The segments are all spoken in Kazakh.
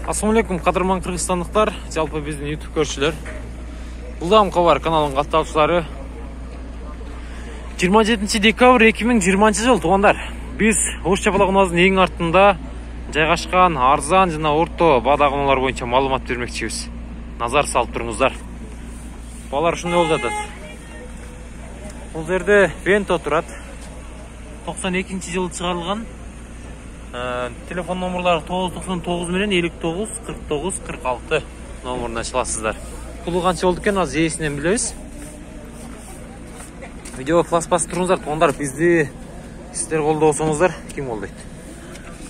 Ассалаумалейкум, кадырман кыргызстандыктар, жалпы биздин YouTube көрүүчүлөр. Улам кабар каналынын каттаушылары. 27 декабрь 2020 жыл туугандар. Биз Ош чапалагыбыздын эң артында жайгашкан арзан жана орто баадагылар боюнча маалымат бермекчибиз. Назар салып туруңуздар. Балар ушундай болуп жатат. Бул жерде Vento турат. 92 жылы чыгарылган. Телефон номерлары 999 менен 59 49 46 номеріне чаласыздар. Пулу канча болду экен, азыр ээсинен билебиз. Видео класс басып туруңуздар, туугандар. Бизди сиздер колдосоңуздар, ким колдойт?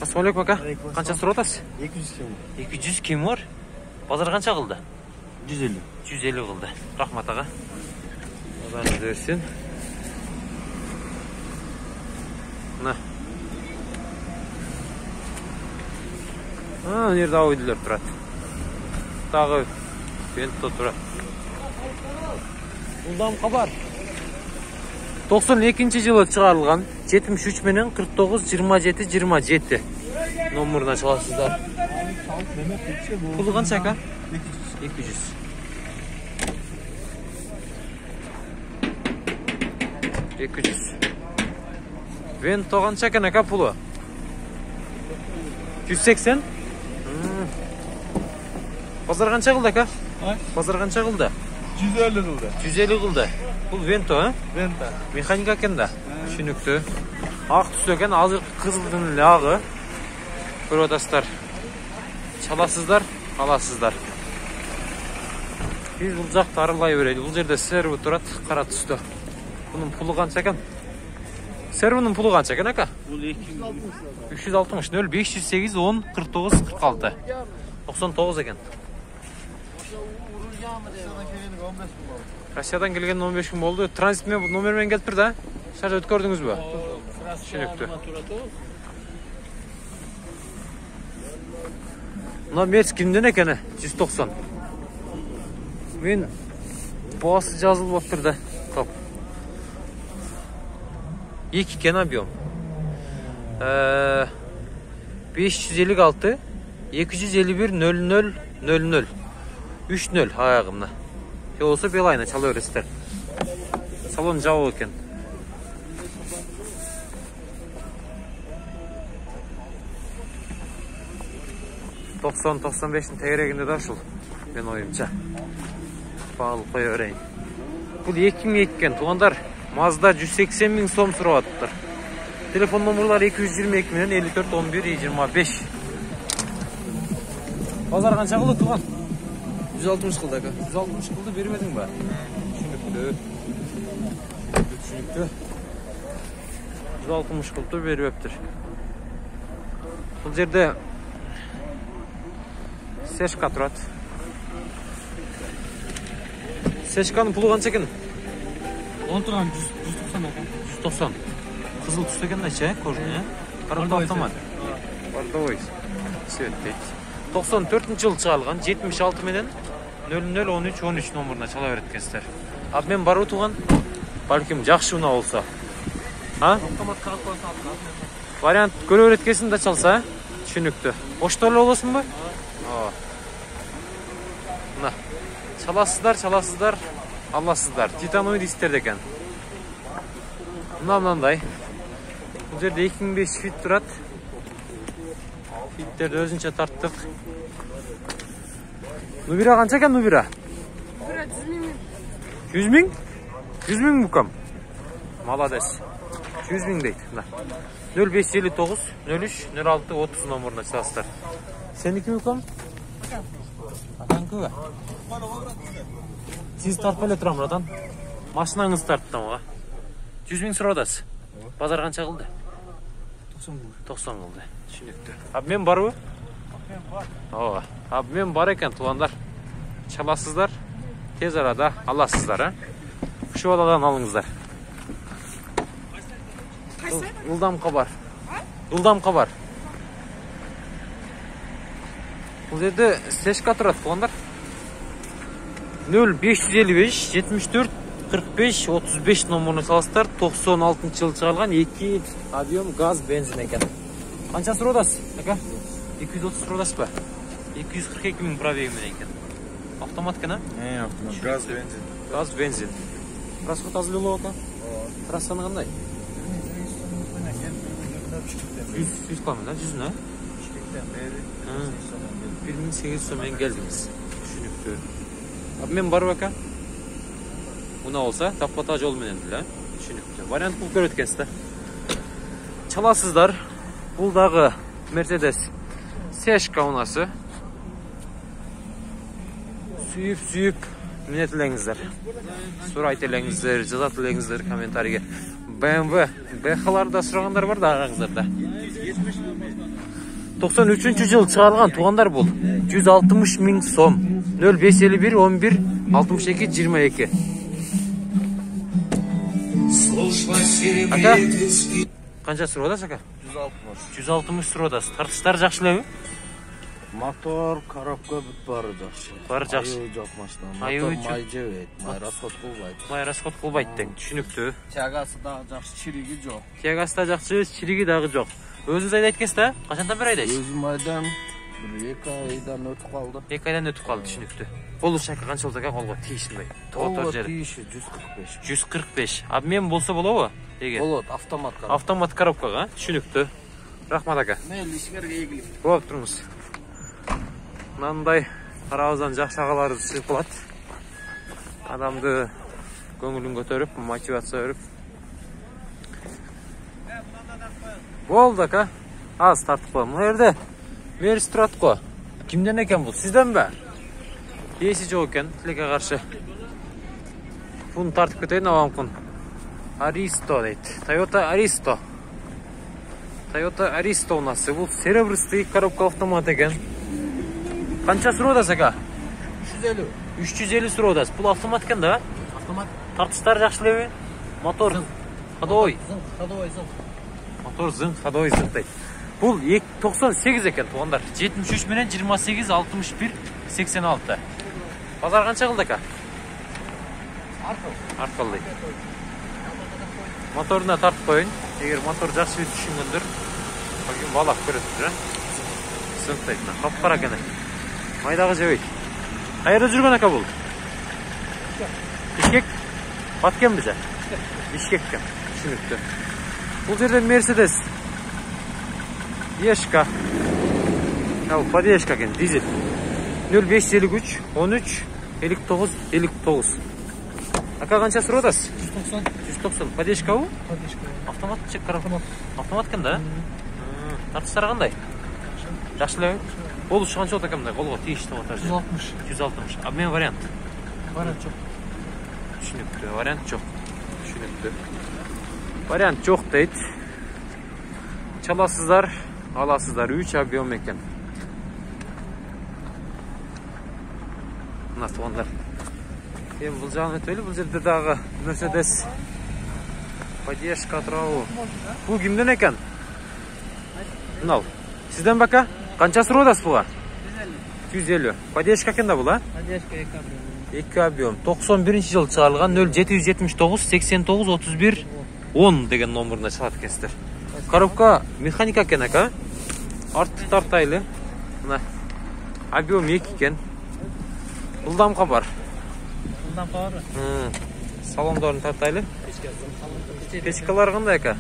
Ассалаумалейкум ака. Канча сурап атасыз? 200 кем. 200 кем бар. Базар канча кылды? 150. 150 кылды. Рахмат ага. Базарыңыз берсин. Мына. Нерде ауыдылар тұрат. Тағы Vento тұрат. Улдам кабар. 92 жылы чыгарылган 73 менен 49 27 27 номеріне чаласыздар. Пулу канча ака? 200. Vento канча экен ака пулу? 180? Базар канча кылды ака? Базар канча кылды? 150 кылды. 150 кылды. Бул Vento, а? Vento. Механика экен да. Түшүнүктүү. Ак түстүү экен, азыр кызылдын эле агы. Көрүп атасыздар. Чаласыздар, аласыздар. Биз бул жакта арылай берели. Бул жерде серву турат, кара түстүү. Бунун пулу канча экен? Сервунун пулу канча экен ака? Бул 260. 360 0 508 10 49 46. 99 экен. Россиядан келген 15 күн болду. Транзит номермен келиптир да? Шаржа өткөрдүңүзбү? Түшүнүктүү. Мына Мерс кимден экен? 190. Мен басы жазылып отур да. Топ. 2 кен объем. 556 251 00 00 30 аягымна. Болсо белайна чала бересиздер. Салон жабык экен. $90-95 тегерегинде да ушул. Мен оюмча. Багылып кое берейин. Бул 2002 экен, туугандар. Mazda 180 000 сом сурап атыптыр. Телефон номерлары 222 менен 54 11 25. Базар канча кылды туган? 160 кылды ака. 160 кылды бермедиң ба? Түшүнүктүү. 160 кылды бербептир. Бул жерде Сешка турат. Сешканын пулу канча экен? Он турган 190 ака. 190. Кызыл түстө экен ача, кожуну, Карандо автомат. Бардовой. Цвет дейт. 94 жылы чыгарылган 76 менен 0013 13 номеріне чала берет экенсиздер. Мен барбы туган? Балким жакшы уна болсо. А? Автомат кагып койсо Вариант көрө берет экенсиң да чалса, түшүнүктүү. Ошто эле болосуңбу? Мына. Чаласыздар, аласыздар. Титановый дисктер экен. Мынандай. Бул жерде 2005 фит турат. Фиттерди өзүнчө тарттык. Нубира канча экен Нубира? 100 000. 100 000 букам. Молодец. 100 000 дейт. 0559 03 06 30 номеріне чаласыздар. Сеники букам? Аканкыга. Сиз тартып эле турам муратан. Машинаңыз тарттым ага. 100 000 сурап атасыз. Базар канча кылды? 90 кылды. Түшүнүктүү. Мен барбы? Ооба. Мен бар экен туугандар. Чаласыздар, тез арада аласыздар, а? Ушу баладан алыңыздар. Улдам кабар. Бул жерде Сешка турат туугандар. 0555 74 45 35 номеріне салыстар. 96 жылы чыгарылган 2 объем газ бензин экен. Канча сурап атасыз? Ака? 230 сурап атасыз ба? 242 миң пробеги менен экен. Автомат экен, а? Автомат. Газ, бензин. Газ, бензин. Расход аз эле болот, а? Трассаны кандай? 100 км, 100 на? 1800 сом менен келдиңиз. Түшүнүктүү. Мен барып ака. Уна болса, таппата жол менен эле, түшүнүктүү. Вариант кылып көрөт экенсиз да. Чаласыздар. Бул дагы Mercedes Seshka унасы. Сүйүп минет элеңиздер. Сурайт элеңиздер, жазат элеңиздер комментарийге. BMW BH-ларда сурагандар бар да агаңыздарда. 93-жыл чыгарылган туугандар бул. 160 миң сом. 0551 11 62 22. Ака, канча суродасыз ака? 160. 160 суродасыз. Тартыштар жакшы элеби? Мотор, коробка бүт бары жакшы. Бары жакшы. Айы жок машина. Айы Мотор май жебейт, май расход кылбайт. Май расход кылбайт дең, түшүнүктүү. Тягасы да жакшы, чириги жок. Тягасы да жакшы, чириги дагы жок. Өзүңүз айдайт экенсиз да? Качандан бери айдайсыз? Өзүм айдам. 2 айдан өтүп калды. 2 айдан өтүп калды, түшүнүктүү. Бул шака канча болду ака колго тийишинбей? Колго тийиши 145. 145. Обмен болсо болобу? Эге. Болот, автомат коробка. Автомат коробкага, түшүнүктүү. Рахмат ака. Мейли ишкерге ийгилик. Болуп туруңуз. Мындай карабыздан жакшы агаларыбыз чыгып калат. Адамды көңүлүн көтөрүп, мотивация берип. Болду ака. Аз тартып коем. Мына жерде Мерс турат го. Кимден экен бул? Сизденби? Ээси жок экен, тилекке каршы. Буну тартып кетейин абамкын. Аристо дейт. Toyota Aristo. Toyota Aristo унасы. Бул серебристый коробка автомат экен. Канча суродасыз ака? 350. 350 суродасыз. Бул автомат экен да? Автомат. Тартыштар жакшы элеби? Мотор ходовой. Ходовой зыл. Мотор зың, ходовой зың дейт. Бул 98 экен туугандар. 73 менен 28 61 86. Базар канча кылды ака? Аркыл дейт. Моторуна тартып коюн. Эгер мотор жакшы түшүнгөндөр, багим балак көрөтүр, а? Зың дейт. Капкара экен. Майдагы жебейт. Кайерде жүргөн ака бул? Бишкек. Баткенби же? Бишкекке. Түшүнүктүү. Бул жерде Mercedes Ешка. Ал подъездка экен, дизель. 0553 13 59 59. Ака канча суродасыз? 190. 190. Подъездкабы? Поддержка. Автомат чек коробка. Автомат экен да? Тартыштары кандай? Жакшы элеби? Болушу канча болот экен мындай колго тийиштүү мотор? 160. 160. Обмен вариант. Вариант жок. Түшүнүктүү, вариант жок. Түшүнүктүү. Вариант жок дейт. Чаласыздар, аласыздар. 3 объем экен. Мына туугандар. Эми бул жагын өтөлү. Бул жерде дагы Mercedes поддержка турабы. Бул кимден экен? Мынау. Сизден бака? Канча суродасыз буга? 150. Поддержка экен да бул, а? Поддержка 2 объем. 91-жыл чыгарылган 0779 89 31 10 деген номеруна чыгат экенсиздер. Коробка механика экен ака. Артты тартайлы. Мына объем 2 экен. Ылдамка бар. Ылдамка бар. Салондорун тартайлы. Печкалар кандай ака?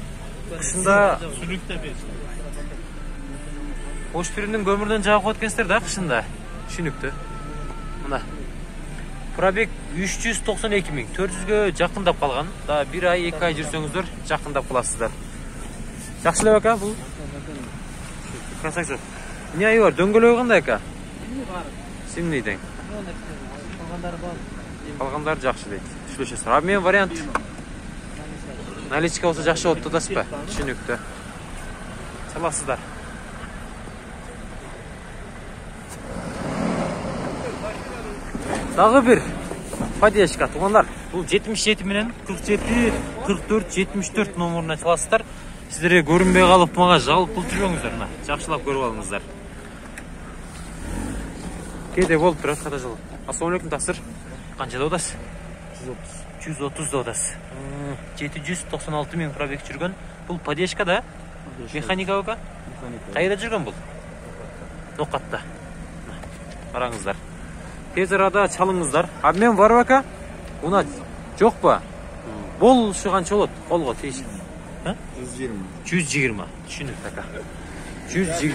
Кышында Сүлүктө беш. Ош биринин көмүрдөн жагып коет экенсиздер да кышында. Түшүнүктүү. Мына пробег 392 миң. 400гө жакындап калган. Да 1 ай, 2 ай жүрсөңүздөр жакындап каласыздар. Жакшы эле ака бул. Красавчик. Не айы бар? Дөңгөлөгү кандай ака? Симний дең. Калгандары бар. Калгандары жакшы дейт. Түшүнүшөсүз. Обмен вариант. Наличка болсо жакшы болот атасызбы? Түшүнүктүү. Чаласыздар. Дагы бир поддержка туугандар. Бул 77 менен 47 44 74 номеруна чаласыздар. Сиздерге көрүнбөй калып мага жалып пул жүрбөңүздөр мына. Жакшылап көрүп алыңыздар. Кеде болуп турат ката жыл. Ассалам тасыр. Канча додасыз? 130 додасыз. 796 миң пробег жүргөн. Бул поддержка да? Механика ака? Кайда жүргөн бул? Нокатта. Қараңыздар. Тез арада чалыңыздар. Абмен бар бака? Уна жоқ па? Бол шу қанша болады? Қолға тейші. 120. Түшінік така. 120.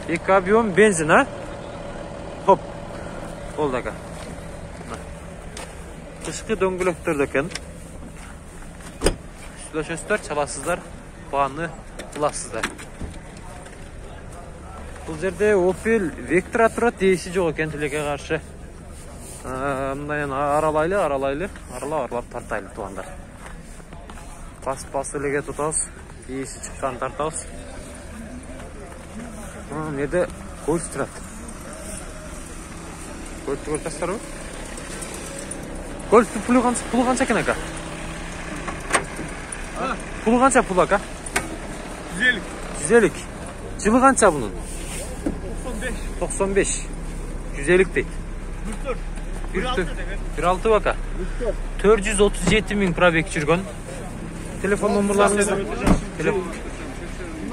Екі объем бензин, а? Хоп. Бол така. Қышқы дөңгілектер екен. Сүлөшөстер, чаласыздар, баны қыласыздар. Бұл жерде Opel Vectra тұрады, дейсі жоқ екен тілеге қаршы. Аралайлы, аралап тартайлы туғандар. Бас ілеге тұтауыз, дейсі шыққан тартауыз. Неде Golf тұрады. Golf көртастар бұл? Golf пұлы қанша кен ака? Пұлы қанша пұл ака? 150. Жылы қанша бұның? 95. 150 дейді. 1.6 бака. 437 мың пробег жүрген. Телефон номерларыңыз?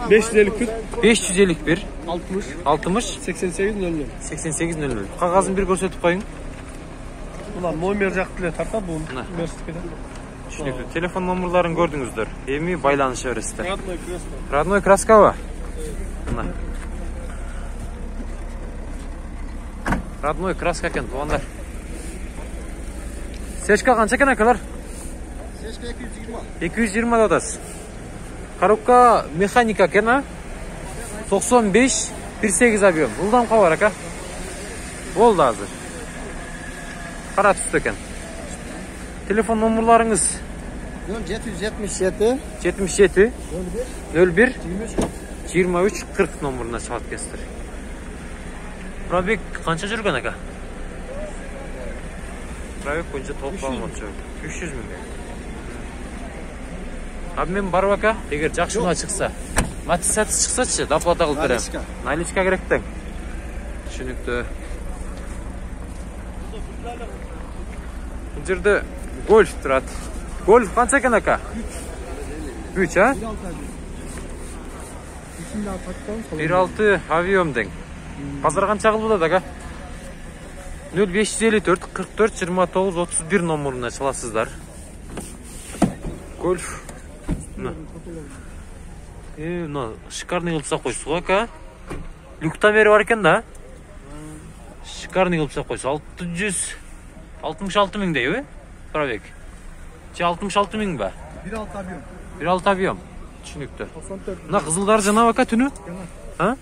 551 60 8800. Қағазын бір көрсетіп қойың. Бұлар номер жақтылы тартады бұл. Телефон номерларын көрдіңіздер. Еми байланышы өресті. Родной краска ба? Родной краска кен туғандар. Сешка қанша кен акалар? Сешка 220. 220 дадас. Коробка механика кен, а? 95 1.8 объем. Бұлдан қауар ака? Болды азыр. Қара түсті кен. Телефон номерларыңыз? 777 01 23 40 номеріне шығат кестір. Пробег қанша жүрген ака? Пробег бойынша толып қалмады жүрген. 300 мың. Абмен бар бака? Егер жақшыға шықса, матисаты шықса доплата қылып берем. Наличка керектің. Түшінікті. Бұл жерде Golf тұрады. Golf қанша кен ака? 3, а? 1.6 авиомдың. Базар қанша қыл болады ака? 0554 44 29 31 номеріне çalasыздар. Golf. Шикарный қылыпса қойсыз ғой ака. Люктан бері бар екен да? Шикарный қылыпса қойсыз. 666 мың дей, өй? Пробег. 66 мың ба? 1.6 объем. 1.6 объем. Түшінікті. Мына қызылдар жана бака түні? Жана.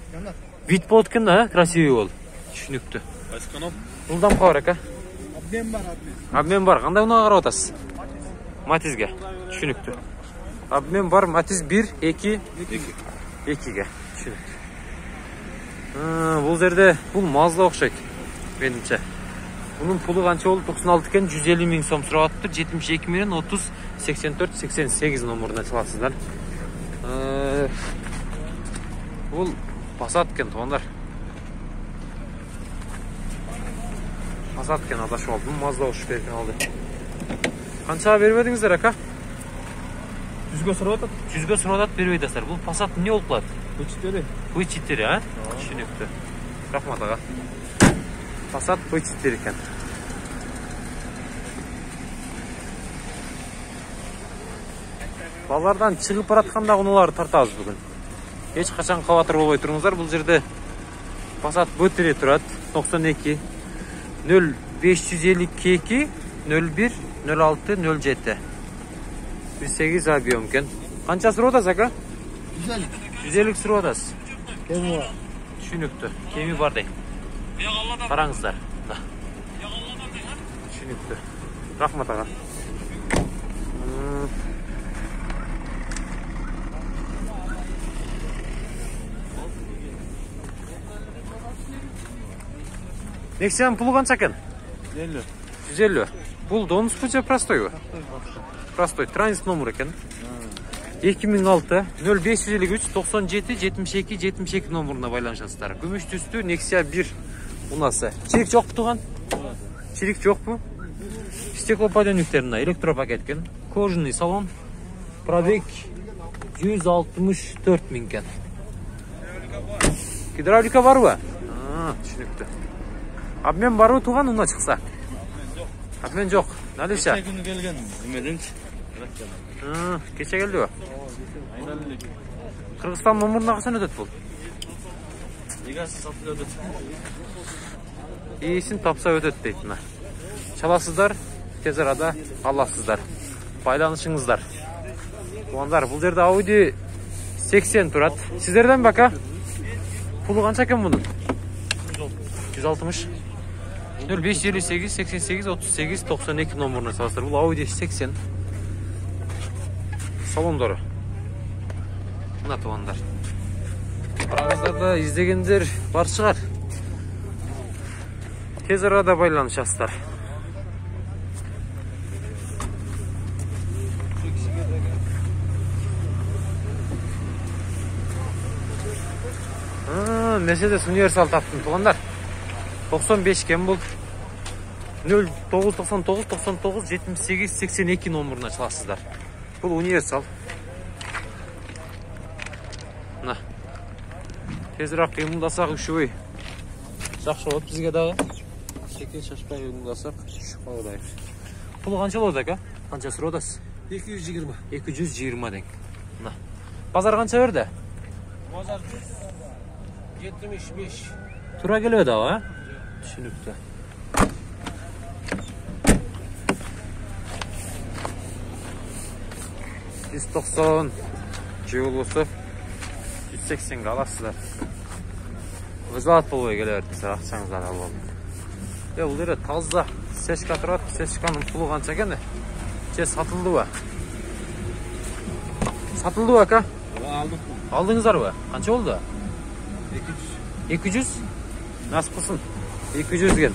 Вид болды кен да, красивый бол. Түшінікті. Бұлдан қауыр ака? Абмен бар. Қандай ұна қарап отасыз? Матизге. Түшінікті. Абмен бар. Матиз 1, 2, 2-ге. Түшінікті. Бұл жерде бұл Mazda оқшайды. Менімше. Bunun pulu qancha oldu? 96 ken 150 мың сом сұрап тұр. 72 менен 30 84 88 номеріне çalasыздар. Бұл Passat кен туғандар. Passat кен адашып алды. Бұл Mazda ұшып берген алды. Қанша бермедіңіздер ака? 100-ге сұрап атады. 100-ге сұрап атады бермейдіңіздер. Бұл Passat не болып қалады? V4. а? Түшінікті. Рахмат аға. Passat V4 екен. Балардан шығып баратқанда ұныларды тартамыз бүгін. Еш қашан қаватыр болмай тұрыңыздар. Бұл жерде Passat V4 тұрады. 92 0552 01 06 07 1.8 объем екен. Қанша сұрап атасыз ака? 150 сұрап атасыз. Кеми бар. Түшінікті. Кеми бар дей. Қараңыздар. Түшінікті. Рахмат аға. Нексияның пұлы қанша екен? 150. Бұл донус пұлы простой ба? Простой. Транзит номер екен. 2006 0553 97 72 72 номеріне байланышасыздар. Күміш түсті Nexia 1 ұнасы. Чирик жоқ бұ туған? Чирик жоқ бұ? Стеклоподъемниктеріне электропакеткен. Кожаный салон. Пробег 164 мың екен. Гидравлика бар ба? Түшүнүктүү. Обмен барбы тууган унда чыкса? Обмен жок. Налеша? Кече күнү келген немеденчи? Кече келдиби? Кыргызстан номуруна качан өтөт бул? Негасы сатылып өтөт. Ээсин тапса өтөт дейт мына. Чаласыздар, тез арада аласыздар. Байланышыңыздар. Туугандар, бул жерде Audi 80 турат. Сиздерден бака? Пулу канча экен мунун? 160. 0558 88 38 92 номуруна чаласыздар. Бул Audi 80. Салондору. Мына туугандар. Араңыздарда издегендер бар чыгар. Тез арада байланышасыздар. Mercedes Universal таптым туугандар. 95 кен бул. 0999 99 78 82 номуруна чаласыздар. Бул Universal. Мына. Тезирээк кыймылдасак үшөй. Жакшы болот бизге дагы. Секен шашпай кыймылдасак түшүп калбайбыз. Пул канча болот ака? Канча суродасыз? 220. 220 дең. Мына. Базар канча берди? Базар 75. Тура келбеди ага, түшүнүктүү. $190 же болбосо 180 аласыздар. Вызат болбой келе берди, акчаңызды алып алып. Бул жерде таза сечка турат, сечканын пулу канча экен? Же сатылдыбы? Сатылдыбы ака? Алдык. Алдыңыздарбы? Канча болду? 200. 200? Насып кылсын. 200 ген.